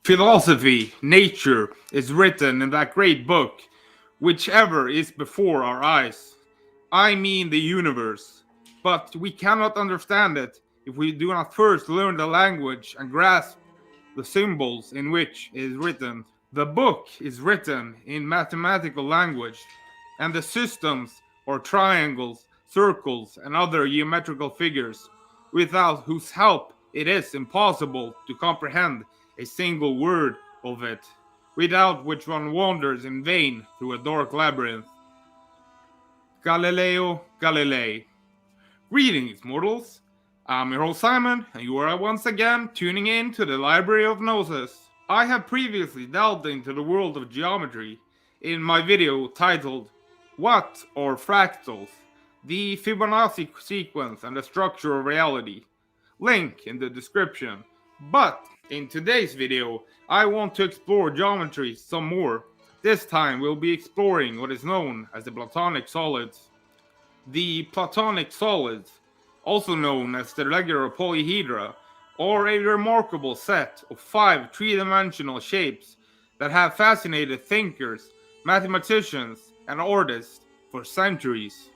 Philosophy, nature, is written in that great book, whichever is before our eyes. I mean the universe. But we cannot understand it if we do not first learn the language and grasp the symbols in which it is written. The book is written in mathematical language, and the systems or triangles, circles, and other geometrical figures, without whose help it is impossible to comprehend a single word of it, without which one wanders in vain through a dark labyrinth. Galileo Galilei. Greetings, mortals. I'm your host Simon, and you are once again tuning in to the Library of Gnosis. I have previously delved into the world of geometry in my video titled What are Fractals? The Fibonacci Sequence and the Structure of Reality. Link in the description. But in today's video, I want to explore geometry some more. This time we'll be exploring what is known as the Platonic Solids. The Platonic Solids, also known as the regular polyhedra, are a remarkable set of 5 three-dimensional shapes that have fascinated thinkers, mathematicians, and artists for centuries.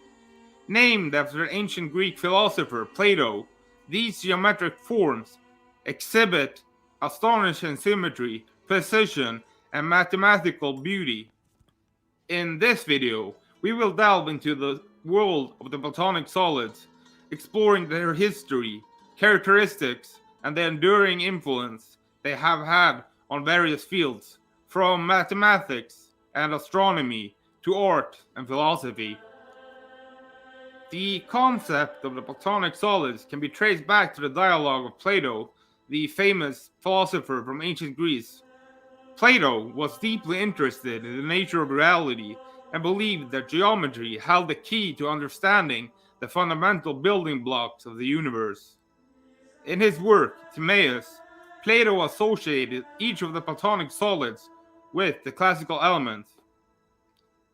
Named after ancient Greek philosopher Plato, these geometric forms exhibit astonishing symmetry, precision, and mathematical beauty. In this video, we will delve into the world of the Platonic Solids, exploring their history, characteristics, and the enduring influence they have had on various fields, from mathematics and astronomy to art and philosophy. The concept of the Platonic Solids can be traced back to the dialogue of Plato, the famous philosopher from ancient Greece. Plato was deeply interested in the nature of reality and believed that geometry held the key to understanding the fundamental building blocks of the universe. In his work, Timaeus, Plato associated each of the Platonic solids with the classical elements.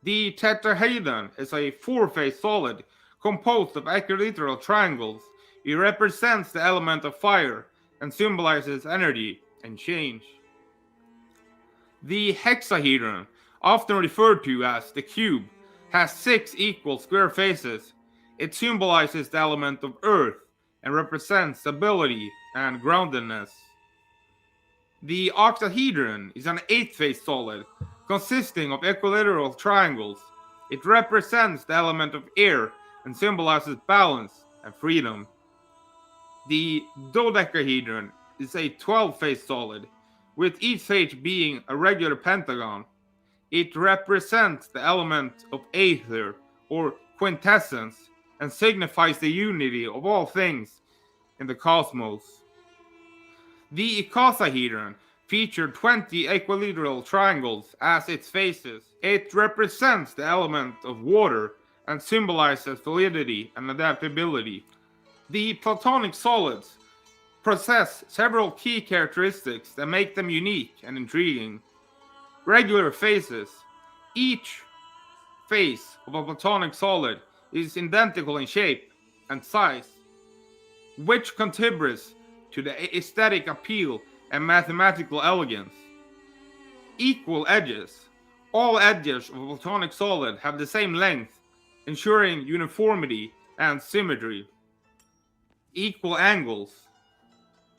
The tetrahedron is a four-phase solid composed of equilateral triangles. It represents the element of fire and symbolizes energy and change. The hexahedron, often referred to as the cube, has 6 equal square faces. It symbolizes the element of earth and represents stability and groundedness. The octahedron is an 8-phase solid consisting of equilateral triangles. It represents the element of air and symbolizes balance and freedom. The dodecahedron is a 12-phase solid, with each phase being a regular pentagon. It represents the element of aether or quintessence and signifies the unity of all things in the cosmos. The icosahedron featured 20 equilateral triangles as its faces. It represents the element of water and symbolizes validity and adaptability. The Platonic solids possess several key characteristics that make them unique and intriguing. Regular faces. Each face of a Platonic solid is identical in shape and size, which contributes to the aesthetic appeal and mathematical elegance. Equal edges. All edges of a Platonic solid have the same length, ensuring uniformity and symmetry. Equal angles.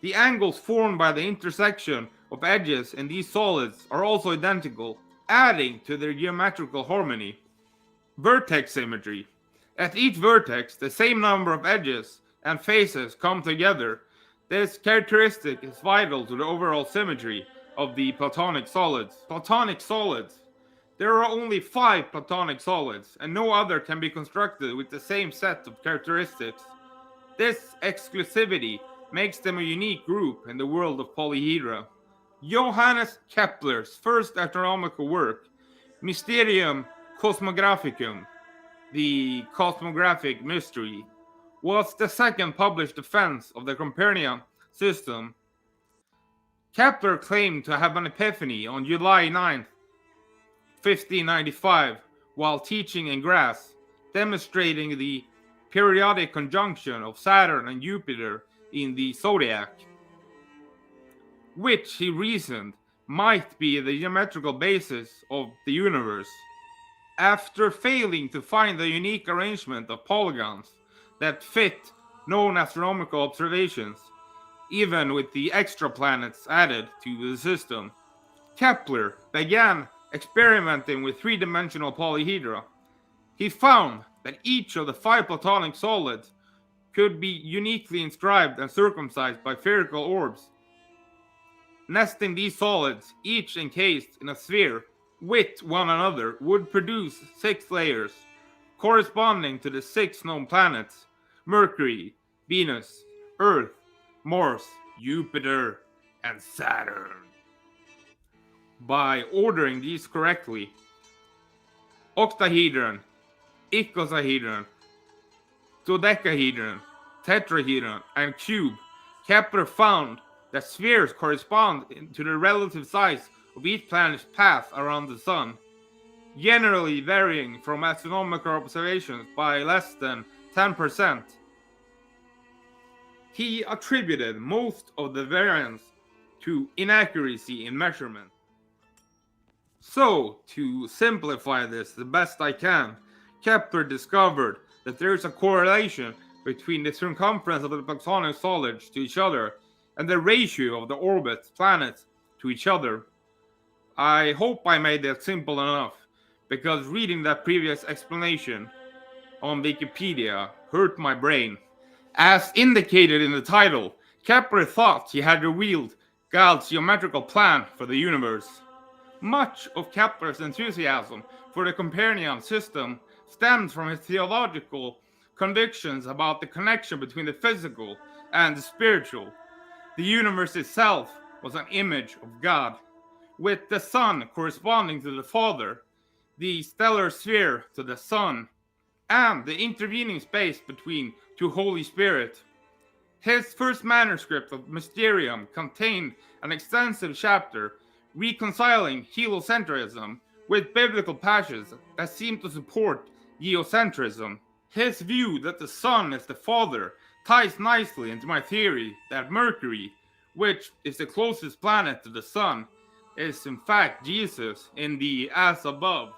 The angles formed by the intersection of edges in these solids are also identical, adding to their geometrical harmony. Vertex symmetry. At each vertex, the same number of edges and faces come together. This characteristic is vital to the overall symmetry of the Platonic solids. Platonic solids. There are only 5 Platonic solids, and no other can be constructed with the same set of characteristics. This exclusivity makes them a unique group in the world of polyhedra. Johannes Kepler's first astronomical work, Mysterium Cosmographicum, the cosmographic mystery, was the second published defense of the Copernican system. Kepler claimed to have an epiphany on July 9, 1595, while teaching in Graz, demonstrating the periodic conjunction of Saturn and Jupiter in the zodiac, which he reasoned might be the geometrical basis of the universe. After failing to find the unique arrangement of polygons that fit known astronomical observations, even with the extra planets added to the system, Kepler began experimenting with three-dimensional polyhedra. He found that each of the 5 Platonic solids could be uniquely inscribed and circumcised by spherical orbs. Nesting these solids, each encased in a sphere with one another, would produce 6 layers, corresponding to the 6 known planets: Mercury, Venus, Earth, Mars, Jupiter, and Saturn. By ordering these correctly, octahedron, icosahedron, dodecahedron, tetrahedron, and cube, Kepler found that spheres correspond to the relative size of each planet's path around the Sun, generally varying from astronomical observations by less than 10%. He attributed most of the variance to inaccuracy in measurement. So, to simplify this the best I can, Kepler discovered that there is a correlation between the circumference of the Platonic solids to each other and the ratio of the orbits planets to each other. I hope I made that simple enough, because reading that previous explanation on Wikipedia hurt my brain. As indicated in the title, Kepler thought he had revealed God's geometrical plan for the universe. Much of Kepler's enthusiasm for the Copernican system stems from his theological convictions about the connection between the physical and the spiritual. The universe itself was an image of God, with the Son corresponding to the Father, the stellar sphere to the Son, and the intervening space between to Holy Spirit. His first manuscript of Mysterium contained an extensive chapter reconciling heliocentrism with biblical passages that seem to support geocentrism. His view that the Son is the Father ties nicely into my theory that Mercury, which is the closest planet to the Sun, is in fact Jesus in the as above.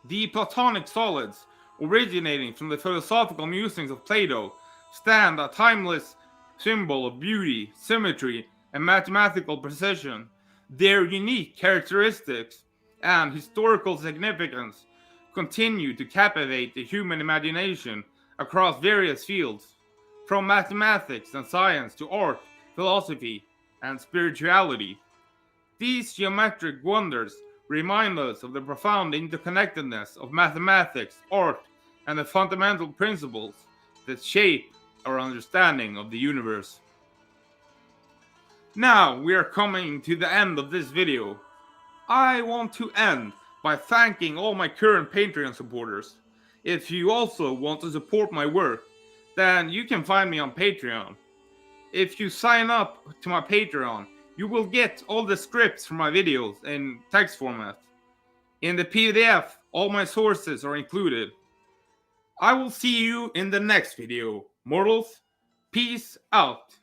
The Platonic solids, originating from the philosophical musings of Plato, stand a timeless symbol of beauty, symmetry, and mathematical precision. Their unique characteristics and historical significance continue to captivate the human imagination across various fields, from mathematics and science to art, philosophy, and spirituality. These geometric wonders remind us of the profound interconnectedness of mathematics, art, and the fundamental principles that shape our understanding of the universe. Now we are coming to the end of this video. I want to end by thanking all my current Patreon supporters. If you also want to support my work, then you can find me on Patreon. If you sign up to my Patreon, you will get all the scripts for my videos in text format. In the PDF, all my sources are included. I will see you in the next video. Mortals, peace out.